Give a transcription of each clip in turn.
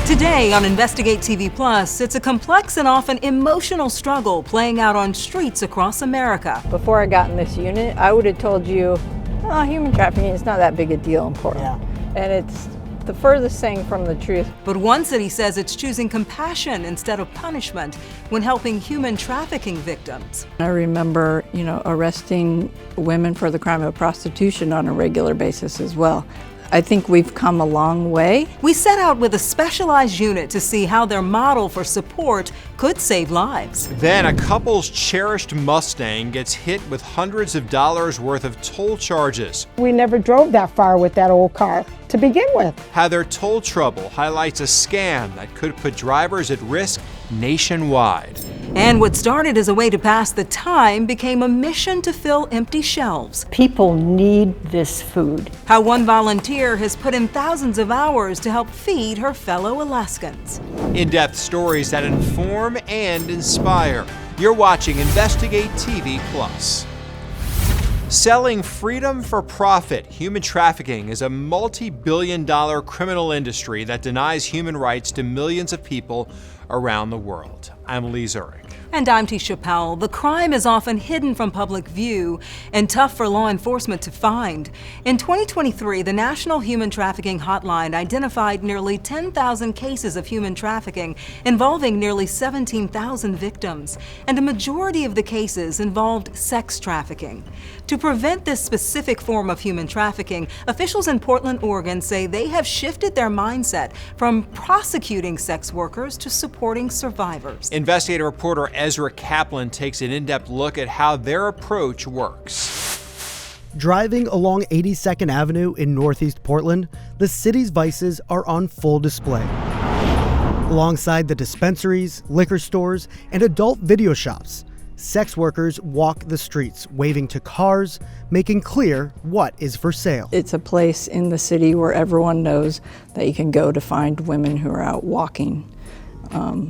Today on Investigate TV Plus, it's a complex and often emotional struggle playing out on streets across America. Before I got in this unit, I would have told you, oh, human trafficking is not that big a deal in Portland. Yeah. And it's the furthest thing from the truth. But one city says it's choosing compassion instead of punishment when helping human trafficking victims. I remember, arresting women for the crime of prostitution on a regular basis as well. I think we've come a long way. We set out with a specialized unit to see how their model for support could save lives. Then a couple's cherished Mustang gets hit with hundreds of dollars worth of toll charges. We never drove that far with that old car to begin with. How their toll trouble highlights a scam that could put drivers at risk nationwide. And what started as a way to pass the time became a mission to fill empty shelves. People need this food. How one volunteer has put in thousands of hours to help feed her fellow Alaskans. In-depth stories that inform and inspire. You're watching Investigate TV Plus. Selling freedom for profit, human trafficking is a multi-billion-dollar criminal industry that denies human rights to millions of people around the world. I'm Lee Zurich. And I'm Tisha Powell. The crime is often hidden from public view and tough for law enforcement to find. In 2023, the National Human Trafficking Hotline identified nearly 10,000 cases of human trafficking involving nearly 17,000 victims. And a majority of the cases involved sex trafficking. To prevent this specific form of human trafficking, officials in Portland, Oregon say they have shifted their mindset from prosecuting sex workers to supporting survivors. Investigative reporter Ezra Kaplan takes an in-depth look at how their approach works. Driving along 82nd Avenue in Northeast Portland, the city's vices are on full display. Alongside the dispensaries, liquor stores, and adult video shops, sex workers walk the streets, waving to cars, making clear what is for sale. It's a place in the city where everyone knows that you can go to find women who are out walking.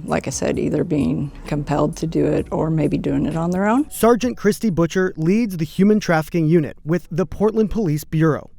Like I said, either being compelled to do it or maybe doing it on their own. Sergeant Christy Butcher leads the human trafficking unit with the Portland Police Bureau.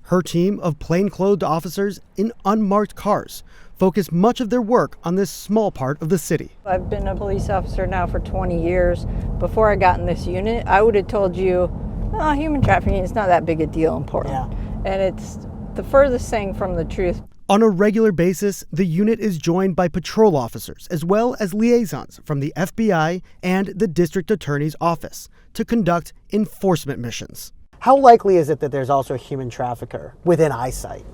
Her team of plainclothed officers in unmarked cars focus much of their work on this small part of the city. I've been a police officer now for 20 years. Before I got in this unit, I would have told you, oh, human trafficking is not that big a deal in Portland. Yeah. And it's the furthest thing from the truth. On a regular basis, the unit is joined by patrol officers as well as liaisons from the FBI and the district attorney's office to conduct enforcement missions. How likely is it that there's also a human trafficker within eyesight?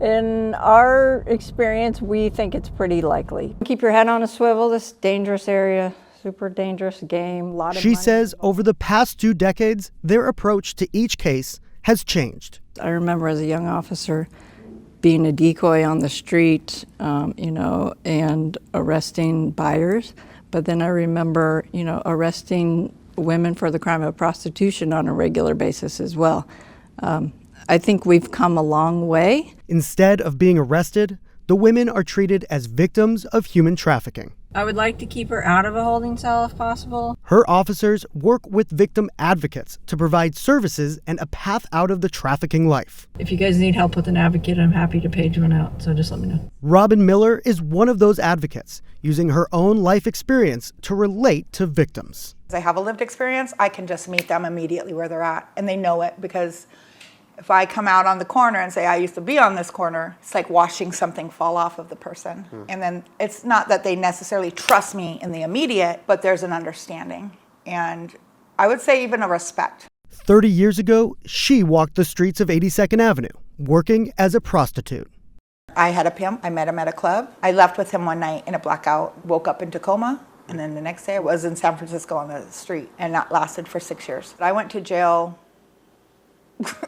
In our experience, we think it's pretty likely. Keep your head on a swivel. This dangerous area, super dangerous game. She says over the past 2 decades, their approach to each case has changed. I remember as a young officer being a decoy on the street, and arresting buyers. But then I remember, arresting women for the crime of prostitution on a regular basis as well. I think we've come a long way. Instead of being arrested, the women are treated as victims of human trafficking. I would like to keep her out of a holding cell if possible. Her officers work with victim advocates to provide services and a path out of the trafficking life. If you guys need help with an advocate, I'm happy to page one out, so just let me know. Robin Miller is one of those advocates, using her own life experience to relate to victims. I have a lived experience. I can just meet them immediately where they're at, and they know it because if I come out on the corner and say, I used to be on this corner, it's like watching something fall off of the person. And then it's not that they necessarily trust me in the immediate, but there's an understanding. And I would say even a respect. 30 years ago, she walked the streets of 82nd Avenue, working as a prostitute. I had a pimp. I met him at a club. I left with him one night in a blackout, woke up in Tacoma. And then the next day I was in San Francisco on the street, and that lasted for 6 years. I went to jail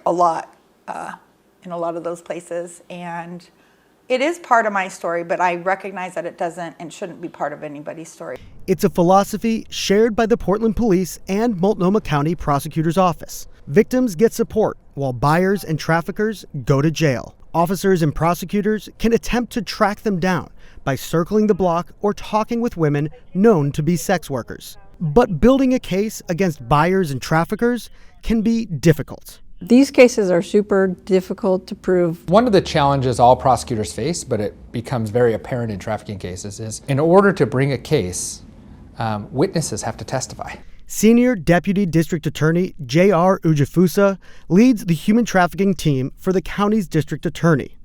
a lot in a lot of those places, and it is part of my story, but I recognize that it doesn't and shouldn't be part of anybody's story. It's a philosophy shared by the Portland Police and Multnomah County Prosecutor's Office. Victims get support while buyers and traffickers go to jail. Officers and prosecutors can attempt to track them down by circling the block or talking with women known to be sex workers. But building a case against buyers and traffickers can be difficult. These cases are super difficult to prove. One of the challenges all prosecutors face, but it becomes very apparent in trafficking cases, is in order to bring a case, witnesses have to testify. Senior Deputy District Attorney J.R. Ujifusa leads the human trafficking team for the county's district attorney.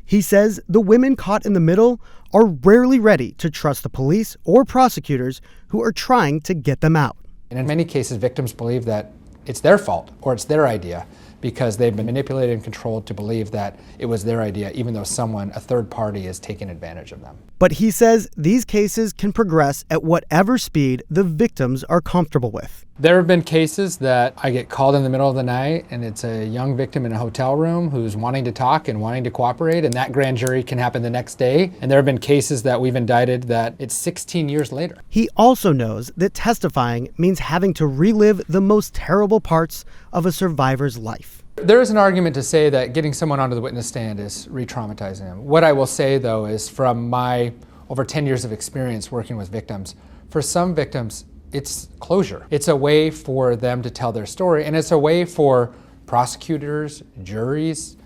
He says the women caught in the middle are rarely ready to trust the police or prosecutors who are trying to get them out. And in many cases, victims believe that it's their fault or it's their idea because they've been manipulated and controlled to believe that it was their idea, even though a third party, is taking advantage of them. But he says these cases can progress at whatever speed the victims are comfortable with. There have been cases that I get called in the middle of the night and it's a young victim in a hotel room who's wanting to talk and wanting to cooperate, and that grand jury can happen the next day. And there have been cases that we've indicted that it's 16 years later. He also knows that testifying means having to relive the most terrible parts of a survivor's life. There is an argument to say that getting someone onto the witness stand is re-traumatizing them. What I will say, though, is from my over 10 years of experience working with victims, for some victims, it's closure. It's a way for them to tell their story, and it's a way for prosecutors, juries,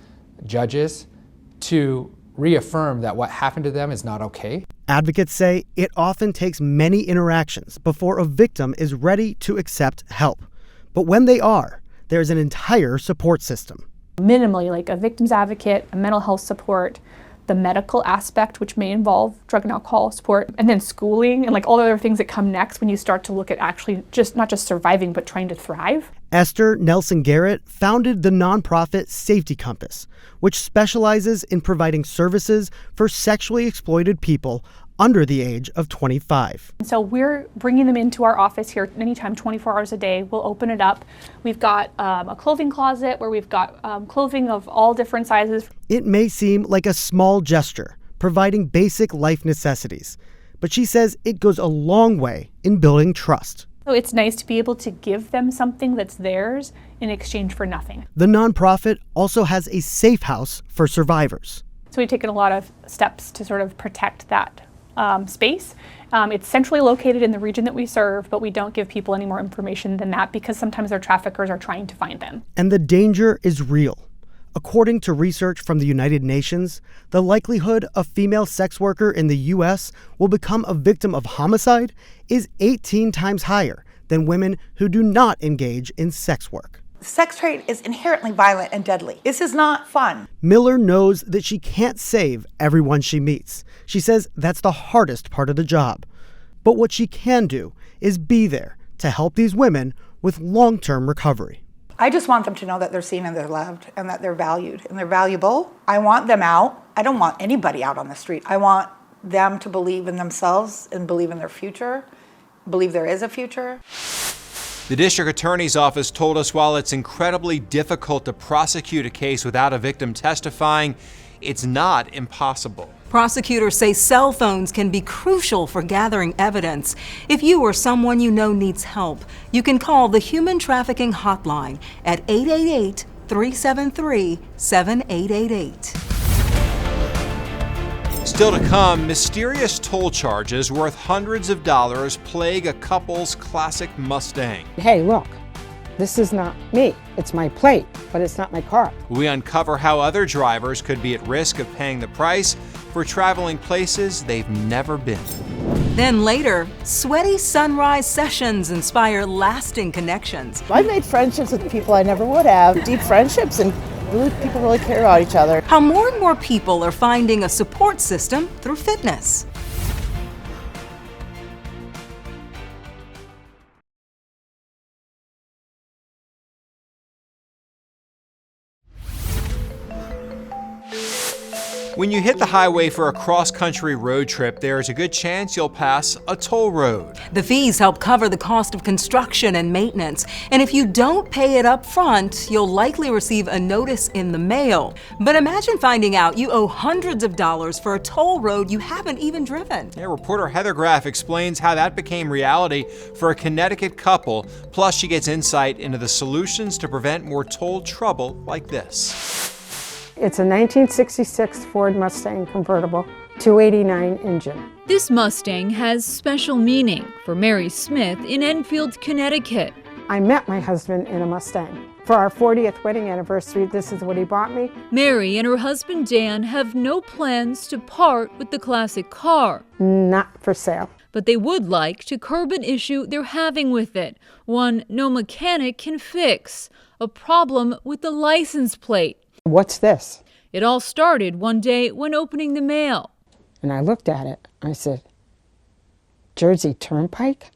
judges to reaffirm that what happened to them is not okay. Advocates say it often takes many interactions before a victim is ready to accept help. But when they are, there's an entire support system. Minimally, like a victim's advocate, a mental health support, the medical aspect, which may involve drug and alcohol support, and then schooling and like all the other things that come next when you start to look at actually not just surviving, but trying to thrive. Esther Nelson Garrett founded the nonprofit Safety Compass, which specializes in providing services for sexually exploited people under the age of 25. So we're bringing them into our office here anytime, 24 hours a day. We'll open it up. We've got a clothing closet where we've got clothing of all different sizes. It may seem like a small gesture, providing basic life necessities, but she says it goes a long way in building trust. So it's nice to be able to give them something that's theirs in exchange for nothing. The nonprofit also has a safe house for survivors. So we've taken a lot of steps to sort of protect that space. It's centrally located in the region that we serve, but we don't give people any more information than that because sometimes their traffickers are trying to find them. And the danger is real. According to research from the United Nations, the likelihood a female sex worker in the U.S. will become a victim of homicide is 18 times higher than women who do not engage in sex work. Sex trade is inherently violent and deadly. This is not fun. Miller knows that she can't save everyone she meets. She says that's the hardest part of the job. But what she can do is be there to help these women with long-term recovery. I just want them to know that they're seen and they're loved and that they're valued and they're valuable. I want them out. I don't want anybody out on the street. I want them to believe in themselves and believe in their future, believe there is a future. The district attorney's office told us while it's incredibly difficult to prosecute a case without a victim testifying, it's not impossible. Prosecutors say cell phones can be crucial for gathering evidence. If you or someone you know needs help, you can call the Human Trafficking Hotline at 888-373-7888. Still to come, mysterious toll charges worth hundreds of dollars plague a couple's classic Mustang. Hey, look, this is not me. It's my plate, but it's not my car. We uncover how other drivers could be at risk of paying the price for traveling places they've never been. Then later, sweaty sunrise sessions inspire lasting connections. I made friendships with people I never would have, deep friendships, and people really care about each other. How more and more people are finding a support system through fitness. When you hit the highway for a cross-country road trip, there's a good chance you'll pass a toll road. The fees help cover the cost of construction and maintenance, and if you don't pay it up front, you'll likely receive a notice in the mail. But imagine finding out you owe hundreds of dollars for a toll road you haven't even driven. Yeah, reporter Heather Graff explains how that became reality for a Connecticut couple, plus she gets insight into the solutions to prevent more toll trouble like this. It's a 1966 Ford Mustang convertible, 289 engine. This Mustang has special meaning for Mary Smith in Enfield, Connecticut. I met my husband in a Mustang. For our 40th wedding anniversary, this is what he bought me. Mary and her husband Dan have no plans to part with the classic car. Not for sale. But they would like to curb an issue they're having with it, one no mechanic can fix, a problem with the license plate. What's this? It all started one day when opening the mail. And I looked at it. I said, Jersey Turnpike?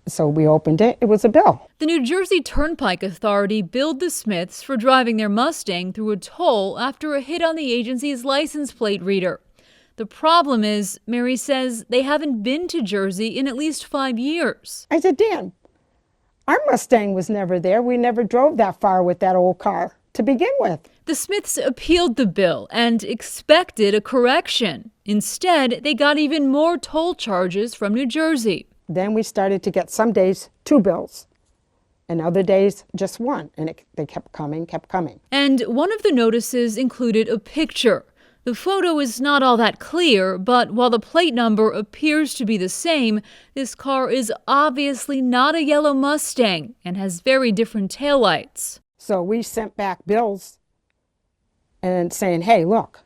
So we opened it. It was a bill. The New Jersey Turnpike Authority billed the Smiths for driving their Mustang through a toll after a hit on the agency's license plate reader. The problem is, Mary says, they haven't been to Jersey in at least 5 years. I said, Dan, our Mustang was never there. We never drove that far with that old car to begin with. The Smiths appealed the bill and expected a correction. Instead, they got even more toll charges from New Jersey. Then we started to get some days 2 bills and other days just 1. And they kept coming. And one of the notices included a picture. The photo is not all that clear, but while the plate number appears to be the same, this car is obviously not a yellow Mustang and has very different taillights. So we sent back bills and saying, hey, look,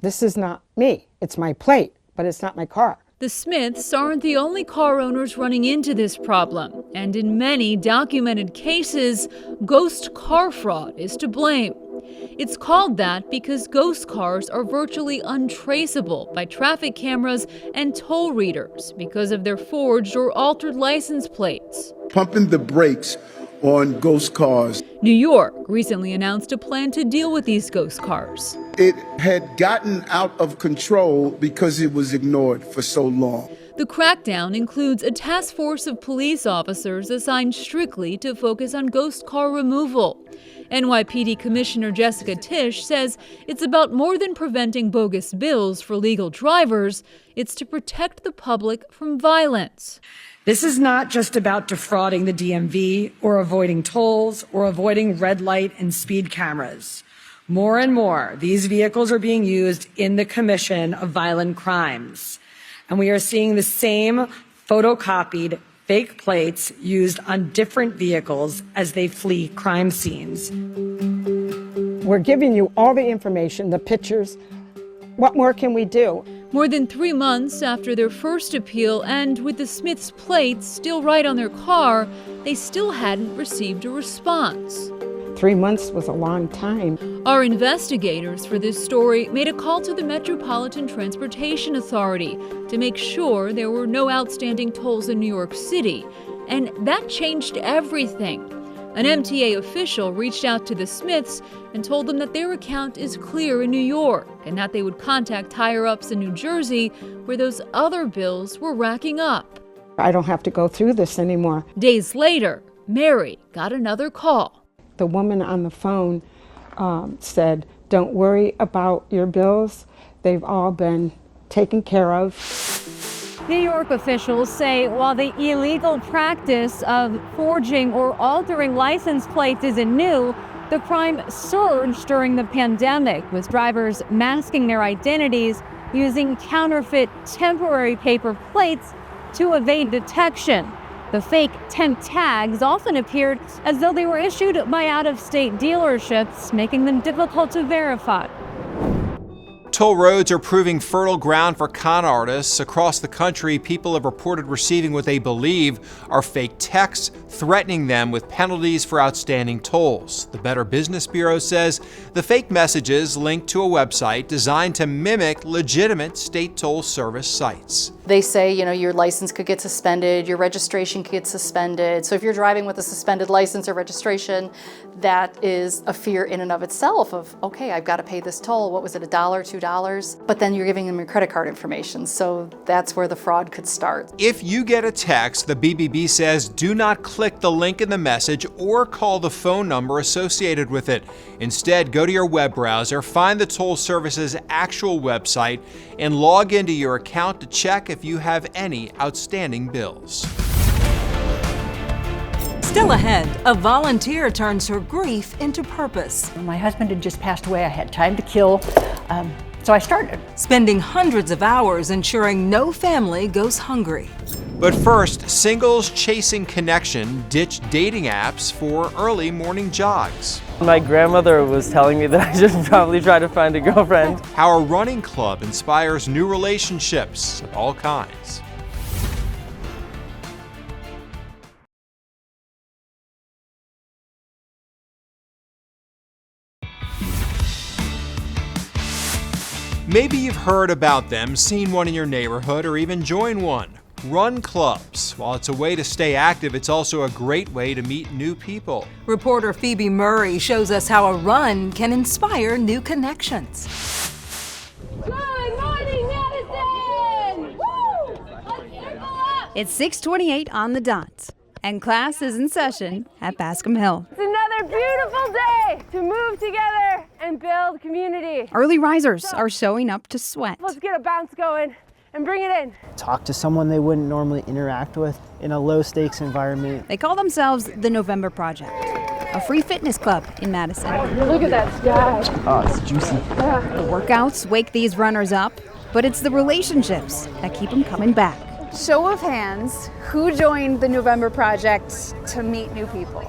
this is not me. It's my plate, but it's not my car. The Smiths aren't the only car owners running into this problem, and in many documented cases, ghost car fraud is to blame. It's called that because ghost cars are virtually untraceable by traffic cameras and toll readers because of their forged or altered license plates. Pumping the brakes on ghost cars. New York recently announced a plan to deal with these ghost cars. It had gotten out of control because it was ignored for so long. The crackdown includes a task force of police officers assigned strictly to focus on ghost car removal. NYPD Commissioner Jessica Tisch says it's about more than preventing bogus bills for legal drivers. It's to protect the public from violence. This is not just about defrauding the DMV or avoiding tolls or avoiding red light and speed cameras. More and more, these vehicles are being used in the commission of violent crimes. And we are seeing the same photocopied fake plates used on different vehicles as they flee crime scenes. We're giving you all the information, the pictures. What more can we do? More than 3 months after their first appeal, and with the Smiths' plates still right on their car, they still hadn't received a response. 3 months was a long time. Our investigators for this story made a call to the Metropolitan Transportation Authority to make sure there were no outstanding tolls in New York City, and that changed everything. An MTA official reached out to the Smiths and told them that their account is clear in New York and that they would contact higher-ups in New Jersey where those other bills were racking up. I don't have to go through this anymore. Days later, Mary got another call. The woman on the phone said, don't worry about your bills. They've all been taken care of. New York officials say while the illegal practice of forging or altering license plates isn't new, the crime surged during the pandemic, with drivers masking their identities using counterfeit temporary paper plates to evade detection. The fake temp tags often appeared as though they were issued by out-of-state dealerships, making them difficult to verify. Toll roads are proving fertile ground for con artists. Across the country, people have reported receiving what they believe are fake texts threatening them with penalties for outstanding tolls. The Better Business Bureau says the fake messages link to a website designed to mimic legitimate state toll service sites. They say, your license could get suspended, your registration could get suspended. So if you're driving with a suspended license or registration, that is a fear in and of itself of, okay, I've got to pay this toll. What was it, $1, $2? But then you're giving them your credit card information. So that's where the fraud could start. If you get a text, the BBB says do not click the link in the message or call the phone number associated with it. Instead, go to your web browser, find the toll service's actual website, and log into your account to check if you have any outstanding bills. Still ahead, a volunteer turns her grief into purpose. My husband had just passed away. I had time to kill. So I started. Spending hundreds of hours ensuring no family goes hungry. But first, singles chasing connection ditch dating apps for early morning jogs. My grandmother was telling me that I should probably try to find a girlfriend. How a running club inspires new relationships of all kinds. Maybe you've heard about them, seen one in your neighborhood, or even joined one. Run clubs. While it's a way to stay active, it's also a great way to meet new people. Reporter Phoebe Murray shows us how a run can inspire new connections. Good morning, Madison! Woo! Let's circle up! It's 6:28 on the dot, and class is in session at Bascom Hill. It's another beautiful day to move together and build community. Early risers are showing up to sweat. Let's get a bounce going and bring it in. Talk to someone they wouldn't normally interact with in a low-stakes environment. They call themselves the November Project, a free fitness club in Madison. Look at that sky. Oh, it's juicy. The workouts wake these runners up, but it's the relationships that keep them coming back. Show of hands, who joined the November Project to meet new people?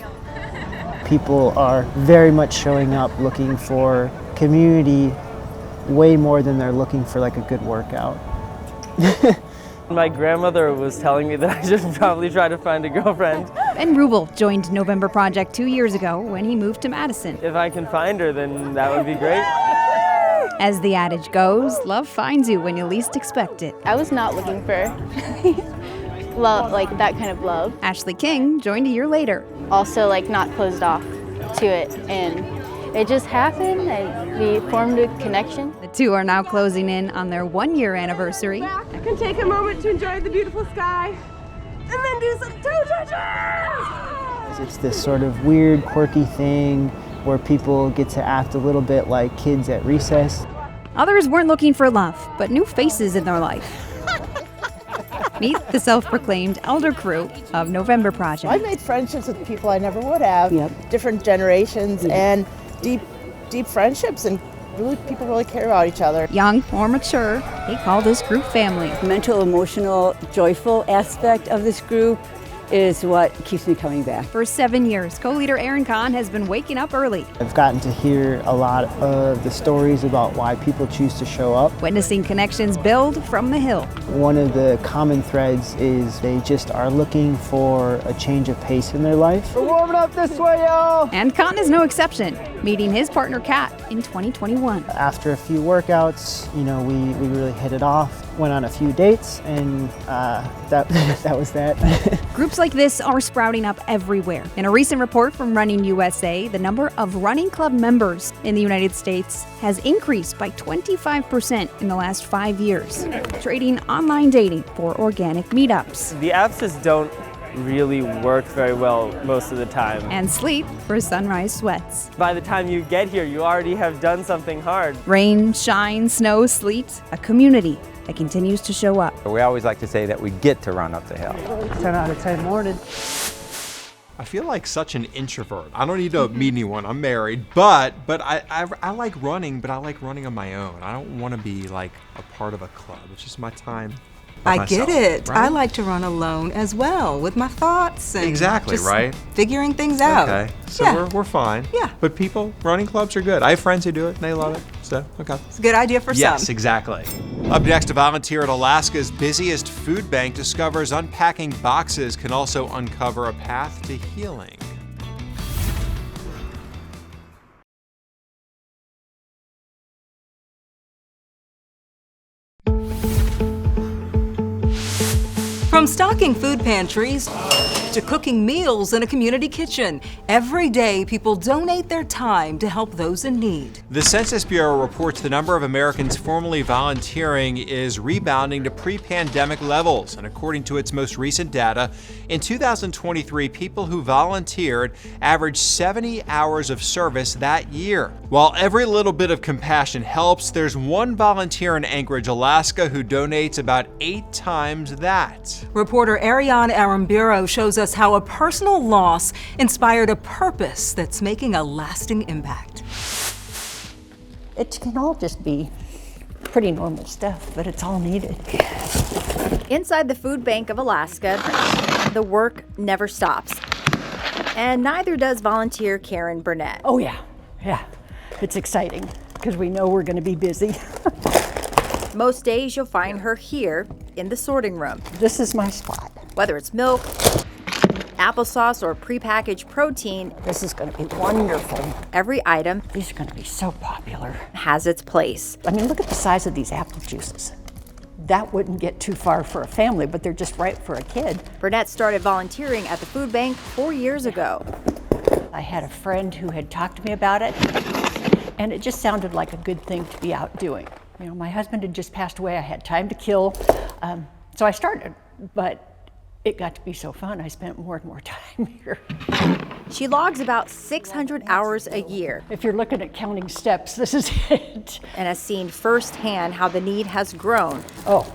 People are very much showing up looking for community way more than they're looking for like a good workout. My grandmother was telling me that I should probably try to find a girlfriend. Ben Rubel joined November Project 2 years ago when he moved to Madison. If I can find her, then that would be great. As the adage goes, love finds you when you least expect it. I was not looking for love, like that kind of love. Ashley King joined a year later. Also, like, not closed off to it, and it just happened, and we formed a connection. The two are now closing in on their 1-year anniversary. I can take a moment to enjoy the beautiful sky and then do some toe touches. It's this sort of weird, quirky thing where people get to act a little bit like kids at recess. Others weren't looking for love, but new faces in their life. Meet the self-proclaimed elder crew of November Project. I made friendships with people I never would have. Different generations and deep friendships, and people really care about each other. Young or mature, they call this group family. Mental, emotional, joyful aspect of this group is what keeps me coming back. For 7 years, co-leader Aaron Kahn has been waking up early. I've gotten to hear a lot of the stories about why people choose to show up. Witnessing connections build from the Hill. One of the common threads is they just are looking for a change of pace in their life. We're warming up this way, y'all! And Kahn is no exception, meeting his partner Kat in 2021. After a few workouts, you know, we really hit it off. Went on a few dates, and that was that. Groups like this are sprouting up everywhere. In a recent report from Running USA, the number of running club members in the United States has increased by 25% in the last 5 years, trading online dating for organic meetups. The apps just don't really work very well most of the time. And sleep for sunrise sweats. By the time you get here, you already have done something hard. Rain, shine, snow, sleet, a community that continues to show up. We always like to say that we get to run up the hill. 10 out of 10 morning. I feel like such an introvert. I don't need to meet anyone. I'm married, but I like running, but I like running on my own. I don't want to be like a part of a club. It's just my time. I get it. Right? I like to run alone as well, with my thoughts and exactly just right. Figuring things out. Okay, so yeah. we're fine. Yeah. But running clubs are good. I have friends who do it and they love it. So okay. It's a good idea for some. Yes, exactly. Up next, a volunteer at Alaska's busiest food bank discovers unpacking boxes can also uncover a path to healing. From stocking food pantries to cooking meals in a community kitchen, every day people donate their time to help those in need. The Census Bureau reports the number of Americans formally volunteering is rebounding to pre-pandemic levels. And according to its most recent data, in 2023, people who volunteered averaged 70 hours of service that year. While every little bit of compassion helps, there's one volunteer in Anchorage, Alaska, who donates about 8 times that. Reporter Ariane Aramburo shows us how a personal loss inspired a purpose that's making a lasting impact. It can all just be pretty normal stuff, but it's all needed. Inside the Food Bank of Alaska, the work never stops. And neither does volunteer Karen Burnett. Oh yeah. It's exciting because we know we're going to be busy. Most days you'll find her here in the sorting room. This is my spot. Whether it's milk, applesauce, or prepackaged protein, this is going to be wonderful. Every item, these are going to be so popular, has its place. I mean, look at the size of these apple juices. That wouldn't get too far for a family, but they're just right for a kid. Burnett started volunteering at the food bank 4 years ago. I had a friend who had talked to me about it, and it just sounded like a good thing to be out doing. You know, my husband had just passed away. I had time to kill, so I started, but it got to be so fun. I spent more and more time here. She logs about 600 hours a year. If you're looking at counting steps, this is it. And has seen firsthand how the need has grown. Oh,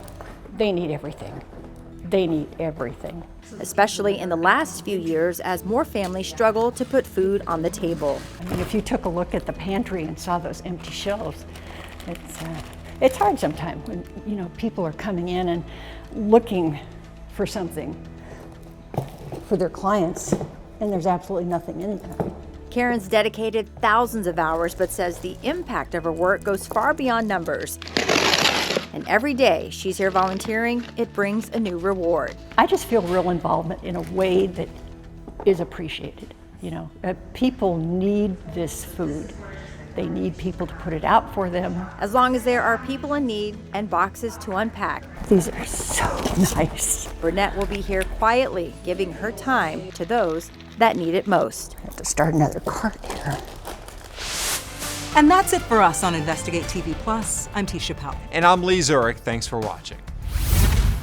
they need everything. They need everything. Especially in the last few years as more families struggle to put food on the table. I mean, if you took a look at the pantry and saw those empty shelves, it's hard sometimes when, you know, people are coming in and looking for something for their clients, and there's absolutely nothing in there. Karen's dedicated thousands of hours, but says the impact of her work goes far beyond numbers. And every day she's here volunteering, it brings a new reward. I just feel real involvement in a way that is appreciated. You know, people need this food. They need people to put it out for them. As long as there are people in need and boxes to unpack. These are so nice. Burnett will be here quietly, giving her time to those that need it most. I have to start another cart here. And that's it for us on Investigate TV Plus. I'm Tisha Powell. And I'm Lee Zurich. Thanks for watching.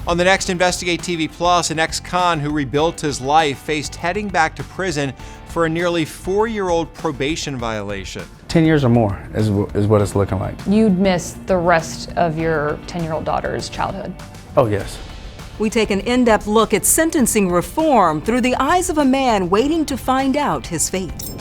On the next Investigate TV Plus, an ex-con who rebuilt his life faced heading back to prison for a nearly 4-year-old probation violation. 10 years or more is what it's looking like. You'd miss the rest of your 10-year-old daughter's childhood. Oh, yes. We take an in-depth look at sentencing reform through the eyes of a man waiting to find out his fate.